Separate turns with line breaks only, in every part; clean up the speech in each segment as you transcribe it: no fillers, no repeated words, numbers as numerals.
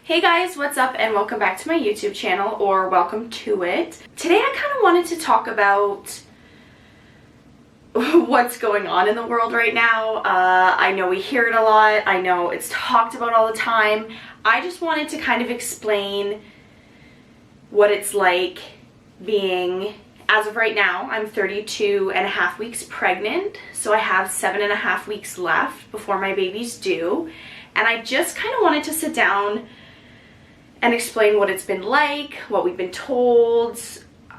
Hey guys, what's up and welcome back to my YouTube channel, or welcome to it. Today I kind of wanted to talk about what's going on in the world right now. I know we hear it a lot. I know it's talked about all the time. I just wanted to kind of explain what it's like being, as of right now, I'm 32 and a half weeks pregnant, so I have 7.5 weeks left before my baby's due. And I just kind of wanted to sit down and explain what it's been like, what we've been told,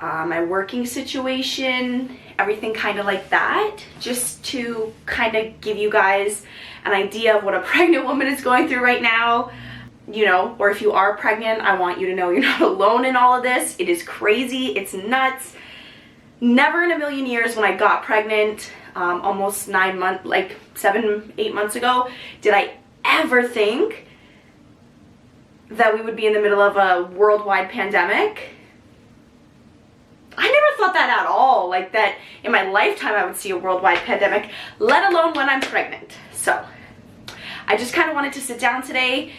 my working situation, everything kind of like that, just to kind of give you guys an idea of what a pregnant woman is going through right now. You know, or if you are pregnant, I want you to know you're not alone in all of this. It is crazy, it's nuts. Never in a million years when I got pregnant, almost 9 months, like 7-8 months ago, did I ever think that we would be in the middle of a worldwide pandemic. I never thought that at all, like that in my lifetime I would see a worldwide pandemic, let alone when I'm pregnant. So I just kind of wanted to sit down today,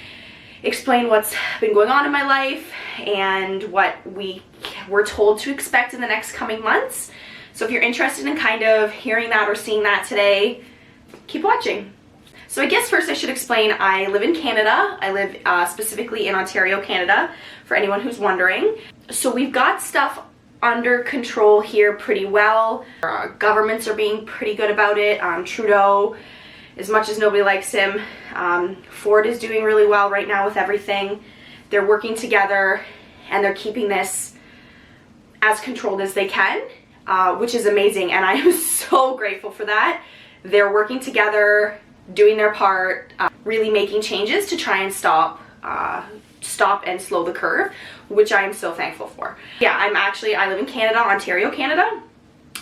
explain what's been going on in my life and what we were told to expect in the next coming months. So if you're interested in kind of hearing that or seeing that today, keep watching. So I guess first I should explain I live in Canada. I live specifically in Ontario, Canada, for anyone who's wondering. So we've got stuff under control here pretty well. Our governments are being pretty good about it. Trudeau, as much as nobody likes him, Ford is doing really well right now with everything. They're working together and they're keeping this as controlled as they can, which is amazing, and I am so grateful for that. They're working together, doing their part, really making changes to try and stop and slow the curve, which I am so thankful for. Yeah, I live in Canada, Ontario, Canada.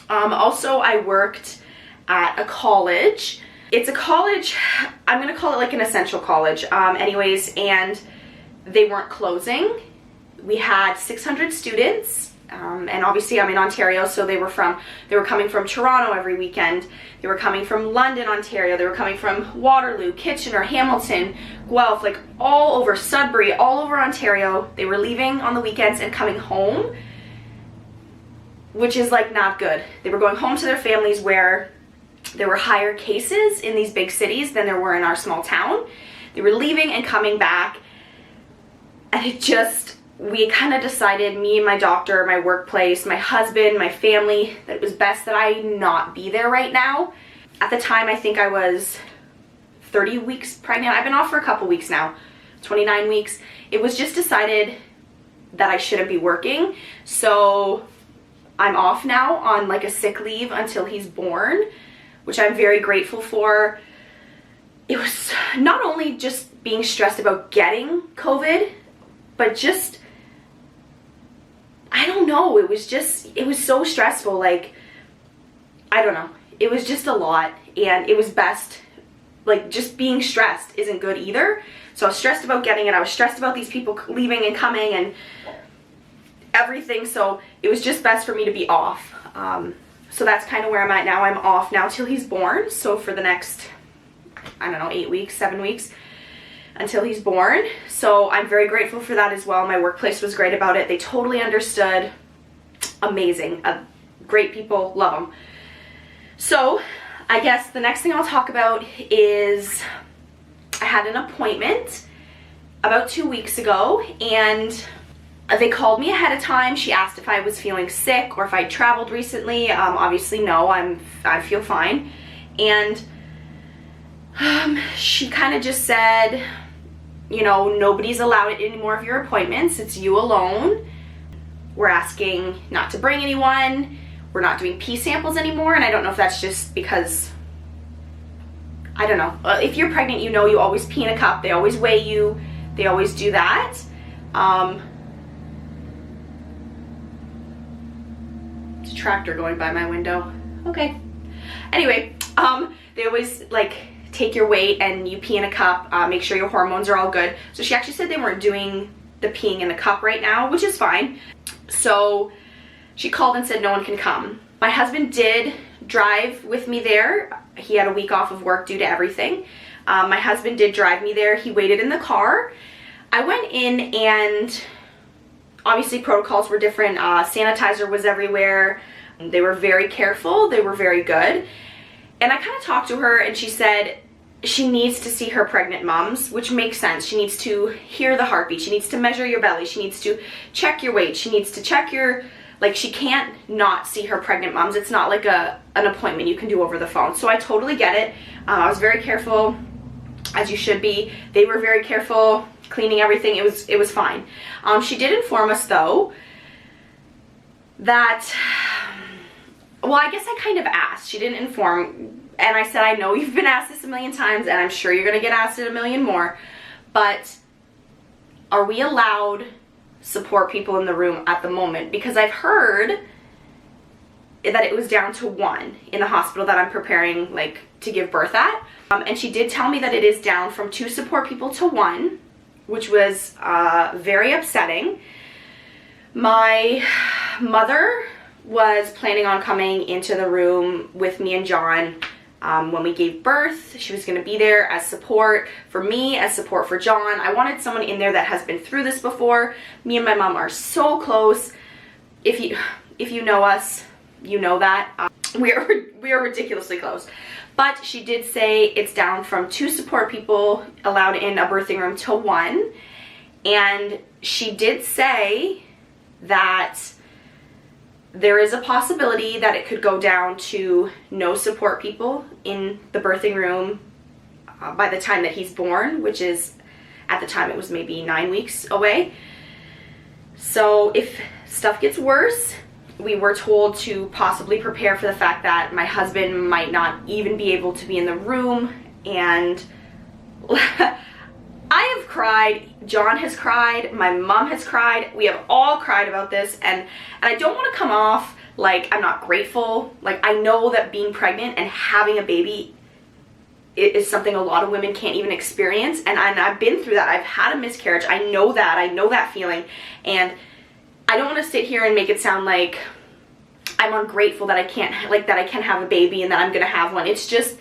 Also, I worked at a college. It's a college, I'm gonna call it like an essential college, anyways, and they weren't closing. We had 600 students. And obviously I'm in Ontario, so they were coming from Toronto every weekend. They were coming from London, Ontario. They were coming from Waterloo, Kitchener, Hamilton, Guelph, like all over Sudbury, all over Ontario. They were leaving on the weekends and coming home, which is like not good. They were going home to their families where there were higher cases in these big cities than there were in our small town. They were leaving and coming back, and we kind of decided, me and my doctor, my workplace, my husband, my family, that it was best that I not be there right now. At the time, I think I was 30 weeks pregnant. I've been off for a couple weeks now, 29 weeks. It was just decided that I shouldn't be working. So I'm off now on like a sick leave until he's born, which I'm very grateful for. It was not only just being stressed about getting COVID, but just, I don't know, it was so stressful, like, I don't know, it was just a lot, and it was best, like, just being stressed isn't good either. So I was stressed about getting it, I was stressed about these people leaving and coming and everything, so it was just best for me to be off. So that's kind of where I'm at now. I'm off now till he's born, so for the next, I don't know, 8 weeks, 7 weeks, until he's born. So I'm very grateful for that as well. My workplace was great about it. They totally understood. Amazing. Great people. Love them. So I guess the next thing I'll talk about is I had an appointment about 2 weeks ago, and they called me ahead of time. She asked if I was feeling sick or if I traveled recently. Obviously no, I feel fine. And she kind of just said, you know, nobody's allowed at any more of your appointments. It's you alone. We're asking not to bring anyone. We're not doing pee samples anymore. And I don't know if that's just because, I don't know. If you're pregnant, you know you always pee in a cup. They always weigh you. They always do that. It's a tractor going by my window. Okay. Anyway, they always like take your weight and you pee in a cup, make sure your hormones are all good. So she actually said they weren't doing the peeing in the cup right now, which is fine. So she called and said no one can come. My husband did drive with me there. He had a week off of work due to everything. My husband did drive me there. He waited in the car. I went in and obviously protocols were different. Sanitizer was everywhere. They were very careful. They were very good. And I kind of talked to her and she said she needs to see her pregnant moms, which makes sense. She needs to hear the heartbeat. She needs to measure your belly. She needs to check your weight. She needs to check your, like, she can't not see her pregnant moms. It's not like an appointment you can do over the phone. So I totally get it. I was very careful, as you should be. They were very careful, cleaning everything. It was fine. She did inform us though that, well, I guess I kind of asked. She didn't inform, and I said, I know you've been asked this a million times, and I'm sure you're gonna get asked it a million more, but are we allowed support people in the room at the moment? Because I've heard that it was down to 1 in the hospital that I'm preparing, like, to give birth at. And she did tell me that it is down from 2 support people to 1, which was very upsetting. My mother was planning on coming into the room with me and John when we gave birth. She was going to be there as support for me, as support for John. I wanted someone in there that has been through this before. Me and my mom are so close. If you know us, you know that. We are ridiculously close. But she did say it's down from 2 support people allowed in a birthing room to 1. And she did say that there is a possibility that it could go down to no support people in the birthing room by the time that he's born, which is, at the time it was maybe 9 weeks away. So if stuff gets worse, we were told to possibly prepare for the fact that my husband might not even be able to be in the room. And I have cried, John has cried, my mom has cried, we have all cried about this, and I don't want to come off like I'm not grateful. Like, I know that being pregnant and having a baby is something a lot of women can't even experience, and I've been through that. I've had a miscarriage. I know that feeling, and I don't want to sit here and make it sound like I'm ungrateful that I can't have a baby and that I'm gonna have one. It's just,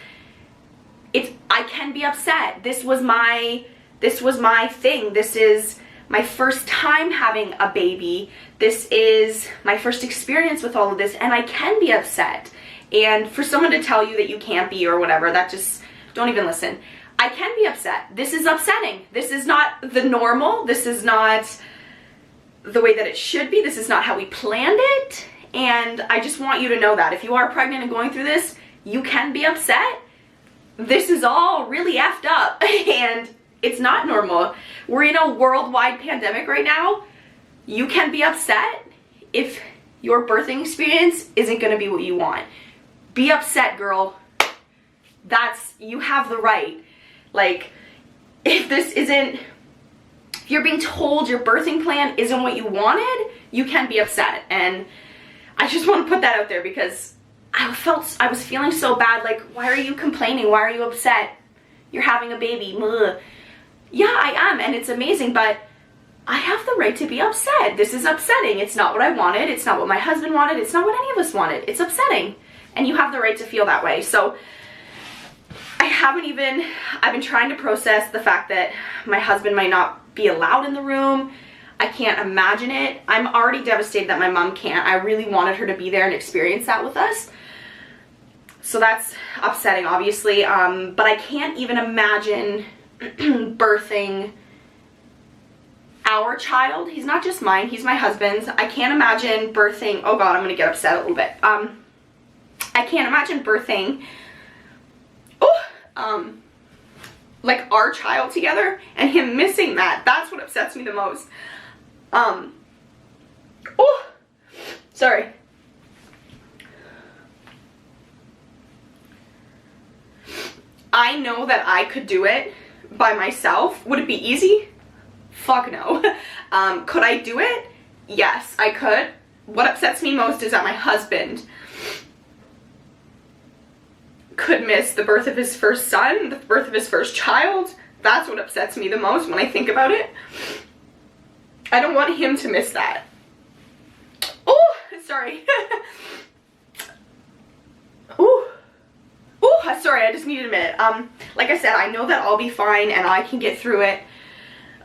I can be upset. This was my thing. This is my first time having a baby. This is my first experience with all of this, and I can be upset. And for someone to tell you that you can't be or whatever, that just, don't even listen. I can be upset. This is upsetting. This is not the normal. This is not the way that it should be. This is not how we planned it. And I just want you to know that if you are pregnant and going through this, you can be upset. This is all really effed up and it's not normal. We're in a worldwide pandemic right now. You can be upset if your birthing experience isn't going to be what you want. Be upset, girl. You have the right. Like, if you're being told your birthing plan isn't what you wanted, you can be upset. And I just want to put that out there because I was feeling so bad. Like, why are you complaining? Why are you upset? You're having a baby. Ugh. Yeah, I am, and it's amazing, but I have the right to be upset. This is upsetting. It's not what I wanted. It's not what my husband wanted. It's not what any of us wanted. It's upsetting, and you have the right to feel that way. So I've been trying to process the fact that my husband might not be allowed in the room. I can't imagine it. I'm already devastated that my mom can't. I really wanted her to be there and experience that with us. So that's upsetting, obviously. But I can't even imagine birthing our child. He's not just mine, he's my husband's. I can't imagine birthing, oh God, I'm gonna get upset a little bit. I can't imagine birthing, like our child together and him missing that. That's what upsets me the most. Sorry. I know that I could do it by myself. Would it be easy? Fuck no. Could I do it? Yes, I could. What upsets me most is that my husband could miss the birth of his first son, the birth of his first child. That's what upsets me the most when I think about it. I don't want him to miss that. Oh, sorry. Sorry, I just needed a minute. Like I said, I know that I'll be fine and I can get through it.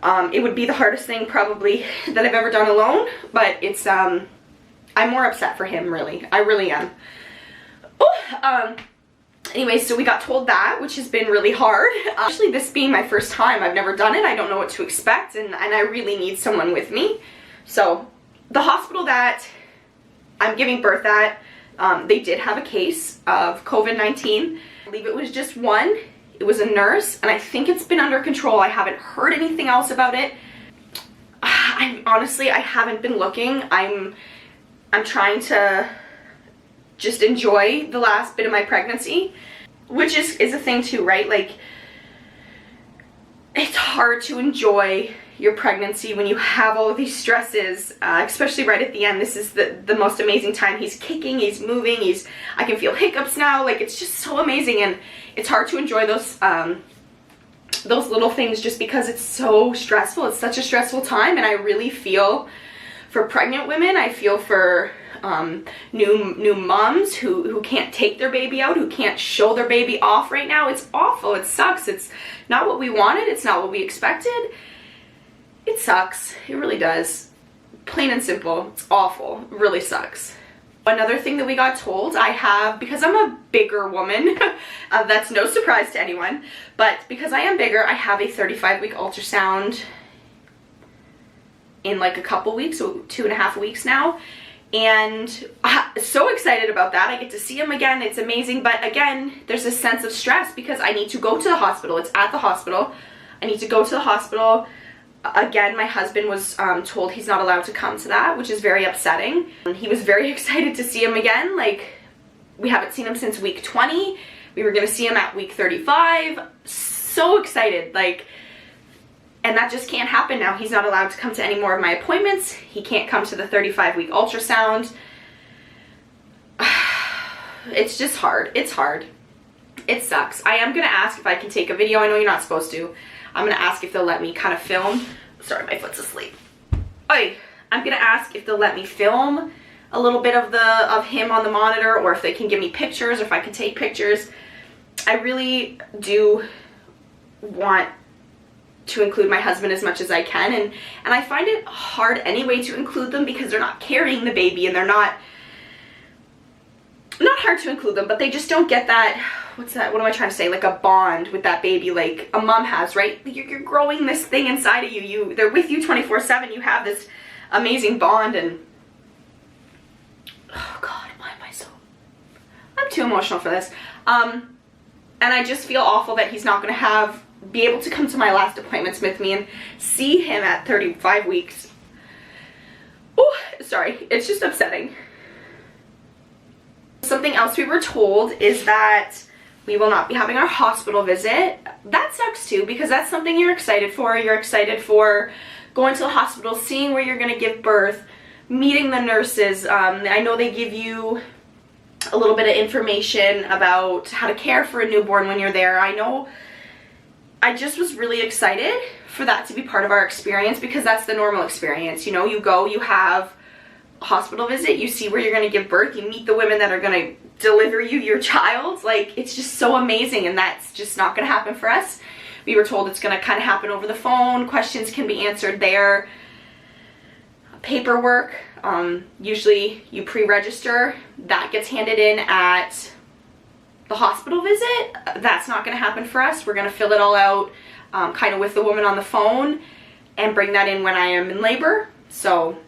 It would be the hardest thing probably that I've ever done alone, but it's, I'm more upset for him, really. I really am. Anyway, so we got told that, which has been really hard. Actually, this being my first time, I've never done it. I don't know what to expect, and I really need someone with me. So the hospital that I'm giving birth at, they did have a case of COVID-19. I believe it was just one. It was a nurse, and I think it's been under control. I haven't heard anything else about it. Honestly, I haven't been looking. I'm trying to just enjoy the last bit of my pregnancy, which is a thing too, right? Like, it's hard to enjoy your pregnancy when you have all of these stresses, especially right at the end. This is the most amazing time. He's kicking, he's moving, I can feel hiccups now. Like, it's just so amazing, and it's hard to enjoy those little things just because it's so stressful. It's such a stressful time, and I really feel for pregnant women. I feel for new moms who can't take their baby out, who can't show their baby off right now. It's awful. It sucks. It's not what we wanted. It's not what we expected. It sucks. It really does. Plain and simple. It's awful. It really sucks. Another thing that we got told, because I'm a bigger woman, that's no surprise to anyone, but because I am bigger, I have a 35-week ultrasound in like a couple weeks, so 2.5 weeks now. And so excited about that. I get to see him again. It's amazing. But again, there's a sense of stress because I need to go to the hospital. It's at the hospital. I need to go to the hospital. Again, my husband was told he's not allowed to come to that, which is very upsetting. He was very excited to see him again. Like, we haven't seen him since week 20. We were going to see him at week 35. So excited. Like, and that just can't happen now. He's not allowed to come to any more of my appointments. He can't come to the 35-week ultrasound. It's just hard. It's hard. It sucks. I am going to ask if I can take a video. I know you're not supposed to. I'm going to ask if they'll let me kind of film. Sorry, my foot's asleep. I'm going to ask if they'll let me film a little bit of him on the monitor, or if they can give me pictures, or if I can take pictures. I really do want to include my husband as much as I can, and I find it hard anyway to include them because they're not carrying the baby, and they're not hard to include them, but they just don't get that, what am I trying to say, like a bond with that baby like a mom has, right? You're growing this thing inside of you. They're with you 24/7. You have this amazing bond, and oh God, why am I so, I'm too emotional for this. And I just feel awful that he's not going to be able to come to my last appointments with me and see him at 35 weeks. Oh, sorry, it's just upsetting. Something else we were told is that we will not be having our hospital visit. That sucks too, because that's something you're excited for. You're excited for going to the hospital, seeing where you're going to give birth, meeting the nurses. I know they give you a little bit of information about how to care for a newborn when you're there. I just was really excited for that to be part of our experience, because that's the normal experience. You know, you go, you have a hospital visit, you see where you're going to give birth, you meet the women that are going to deliver you your child. Like, it's just so amazing, and that's just not going to happen for us. We were told it's going to kind of happen over the phone. Questions can be answered there. Paperwork, usually you pre-register. That gets handed in at the hospital visit. That's not going to happen for us. We're going to fill it all out kind of with the woman on the phone and bring that in when I am in labor. So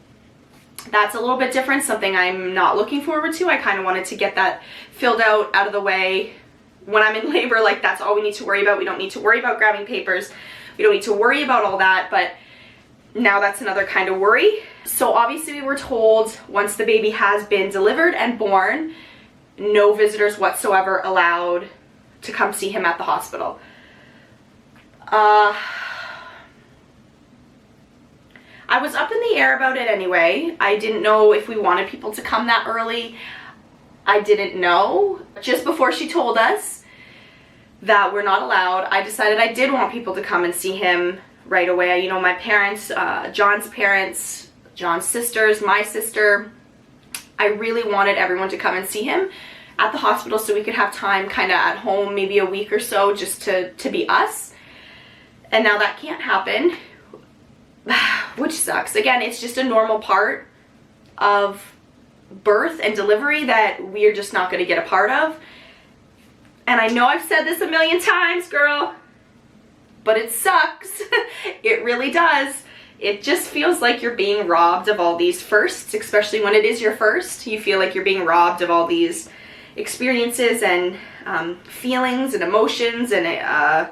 that's a little bit different, something I'm not looking forward to. I kind of wanted to get that filled out of the way when I'm in labor. Like, that's all we need to worry about. We don't need to worry about grabbing papers. We don't need to worry about all that, but now that's another kind of worry. So obviously we were told once the baby has been delivered and born, no visitors whatsoever allowed to come see him at the hospital. I was up in the air about it anyway. I didn't know if we wanted people to come that early. I didn't know. Just before she told us that we're not allowed, I decided I did want people to come and see him right away. You know, my parents, John's parents, John's sisters, my sister, I really wanted everyone to come and see him at the hospital so we could have time kind of at home, maybe a week or so, just to be us. And now that can't happen. which sucks. Again, it's just a normal part of birth and delivery that we're just not going to get a part of. And I know I've said this a million times, girl, but it sucks. It really does. It just feels like you're being robbed of all these firsts, especially when it is your first. You feel like you're being robbed of all these experiences and feelings and emotions and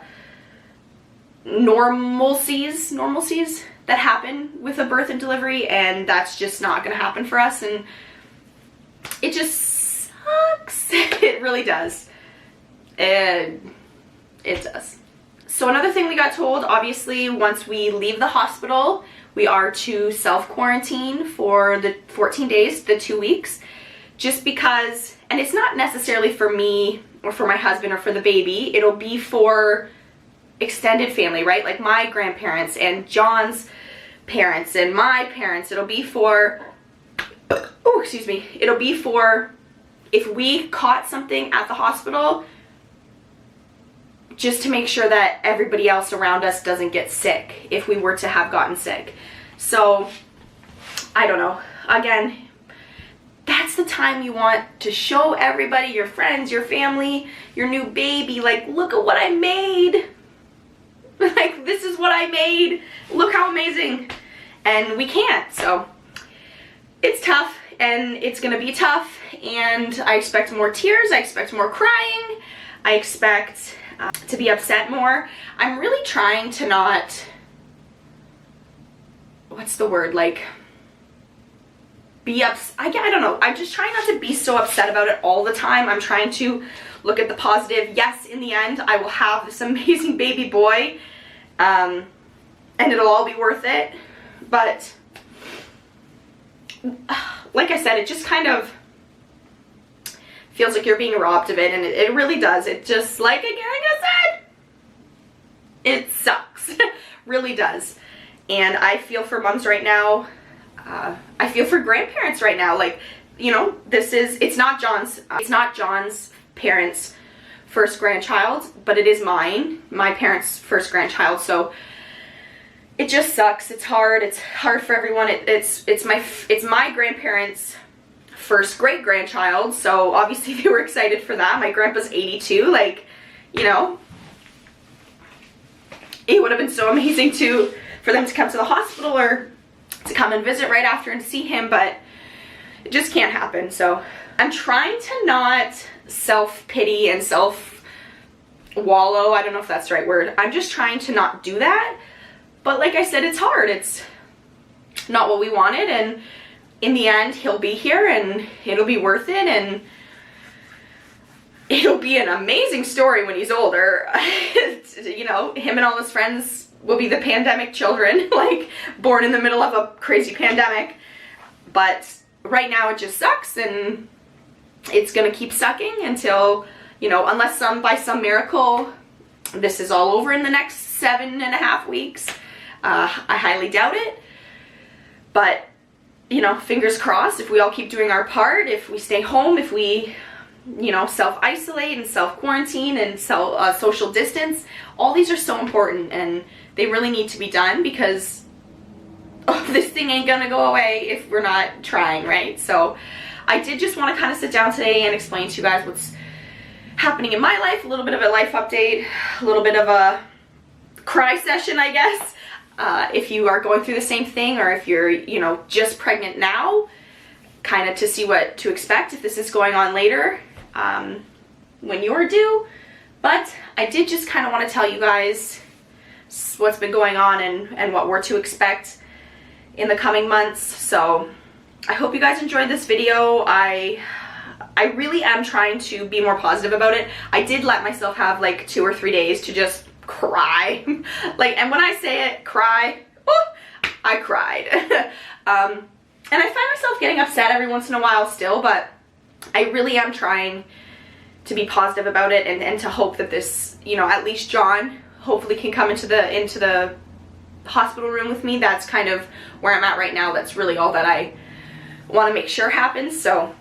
normalcies that happen with a birth and delivery, and that's just not going to happen for us, and it just sucks. It really does. And it does. So another thing we got told, obviously, once we leave the hospital, we are to self-quarantine for the 14 days, the 2 weeks, just because, and it's not necessarily for me or for my husband or for the baby, it'll be for extended family, right? Like my grandparents and John's parents and my parents. It'll be for, oh, excuse me, it'll be for if we caught something at the hospital, just to make sure that everybody else around us doesn't get sick if we were to have gotten sick. So, I don't know. Again, that's the time you want to show everybody, your friends, your family, your new baby, like, look at what I made. Like, this is what I made. Look how amazing. And we can't, so it's tough, and it's gonna be tough, and I expect more tears, I expect more crying, I expect to be upset more. I'm really trying to not, what's the word, like, be upset. I don't know. I'm just trying not to be so upset about it all the time. I'm trying to look at the positive. Yes, in the end, I will have this amazing baby boy, and it'll all be worth it. But, like I said, it just kind of feels like you're being robbed of it, and it really does. It just, like I said, it sucks. Really does. And I feel for moms right now. I feel for grandparents right now. Like, you know, it's not John's parents' first grandchild, but it is my parents' first grandchild. So it just sucks. It's hard. It's hard for everyone. It's my grandparents' first great grandchild. So obviously they were excited for that. My grandpa's 82. Like, you know, it would have been so amazing for them to come to the hospital or to come and visit right after and see him, but it just can't happen. So I'm trying to not self-pity and self-wallow. I don't know if that's the right word. I'm just trying to not do that. But like I said, it's hard. It's not what we wanted, and in the end, he'll be here, and it'll be worth it, and it'll be an amazing story when he's older. You know, him and all his friends will be the pandemic children, like, born in the middle of a crazy pandemic. But right now it just sucks, and it's gonna keep sucking until, you know, unless by some miracle this is all over in the next 7.5 weeks. I highly doubt it, but, you know, fingers crossed, if we all keep doing our part, if we stay home, if we, you know, self-isolate and self-quarantine and social distance, all these are so important, and they really need to be done, because this thing ain't gonna go away if we're not trying, right? So I did just want to kind of sit down today and explain to you guys what's happening in my life, a little bit of a life update, a little bit of a cry session, I guess. If you are going through the same thing, or if you're, you know, just pregnant now, kind of to see what to expect if this is going on later, when you're due. But I did just kind of want to tell you guys what's been going on and what we're to expect in the coming months. So I hope you guys enjoyed this video. I really am trying to be more positive about it. I did let myself have like 2 or 3 days to just cry. Like, and when I say it, cry, I cried. And I find myself getting upset every once in a while still, but I really am trying to be positive about it, and to hope that this, you know, at least John hopefully can come into the hospital room with me. That's kind of where I'm at right now. That's really all that I want to make sure happens. So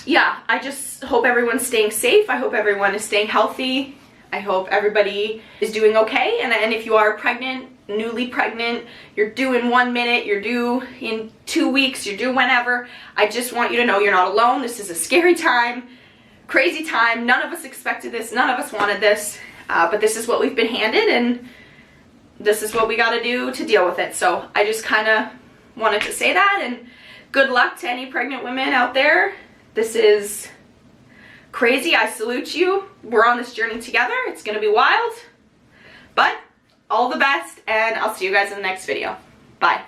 yeah, I just hope everyone's staying safe. I hope everyone is staying healthy. I hope everybody is doing okay. And if you are pregnant, newly pregnant, you're due in 1 minute, you're due in 2 weeks, you're due whenever. I just want you to know you're not alone. This is a scary time, crazy time. None of us expected this. None of us wanted this. But this is what we've been handed, and this is what we got to do to deal with it. So I just kind of wanted to say that, and good luck to any pregnant women out there. This is crazy. I salute you. We're on this journey together. It's going to be wild, but all the best, and I'll see you guys in the next video. Bye.